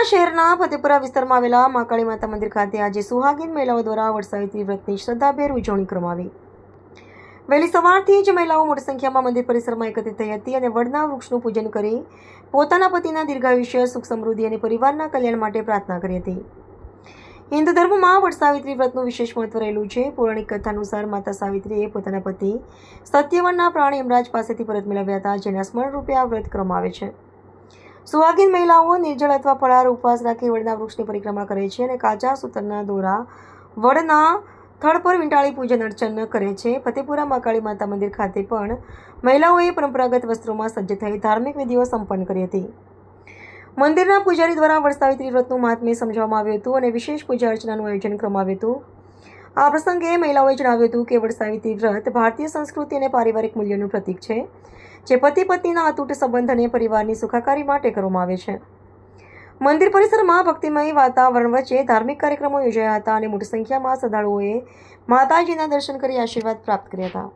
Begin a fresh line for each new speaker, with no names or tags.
શહેરના ફતેપુરા વિસ્તારમાં આવેલા મહાકાળી માતા મંદિર ખાતે આજે સુહાગીન મહિલાઓ દ્વારા વડસાવિત્રી વ્રતની શ્રદ્ધાભેર ઉજવણી કરવામાં આવી। વહેલી સવારથી જ મહિલાઓ મોટી સંખ્યામાં મંદિર પરિસરમાં એકત્રિત થઈ હતી અને વડના વૃક્ષનું પૂજન કરી પોતાના પતિના દીર્ઘાયુષ્ય, સુખ સમૃદ્ધિ અને પરિવારના કલ્યાણ માટે પ્રાર્થના કરી હતી। હિન્દુ ધર્મમાં વડસાવિત્રી વ્રતનું વિશેષ મહત્વ રહેલું છે। પૌરાણિક કથા અનુસાર માતા સાવિત્રીએ પોતાના પતિ સત્યવનના પ્રાણ યમરાજ પાસેથી પરત મેળવ્યા હતા, જેના સ્મરણ રૂપે આ વ્રત કરવામાં આવે છે। સુહાગીન મહિલાઓ નિર્જળ અથવા ફળાહાર ઉપવાસ રાખી વડના વૃક્ષની પરિક્રમા કરે છે અને કાચા સૂતરના દોરા વડના થડ પર વીંટાળી પૂજન અર્ચન કરે છે। ફતેપુરા મહાકાળી માતા મંદિર ખાતે પણ મહિલાઓએ પરંપરાગત વસ્ત્રોમાં સજ્જ થઈ ધાર્મિક વિધિઓ સંપન્ન કરી હતી। મંદિરના પૂજારી દ્વારા વડસાવિત્રી વ્રતનું મહાત્મ્ય સમજાવવામાં આવ્યું હતું અને વિશેષ પૂજા અર્ચનાનું આયોજન કરવામાં આવ્યું હતું। આ પ્રસંગે મહિલાઓએ જણાવ્યું હતું કે વડસાવિત્રી વ્રત ભારતીય સંસ્કૃતિ અને પારિવારિક મૂલ્યોનું પ્રતીક છે, જે પતિ પત્નીના અતૂટ સંબંધ અને પરિવારની સુખાકારી માટે કરવામાં આવે છે। મંદિર પરિસરમાં ભક્તિમય વાતાવરણ વચ્ચે ધાર્મિક કાર્યક્રમો યોજાયા હતા અને મોટી સંખ્યામાં શ્રદ્ધાળુઓએ માતાજીના દર્શન કરી આશીર્વાદ પ્રાપ્ત કર્યા હતા।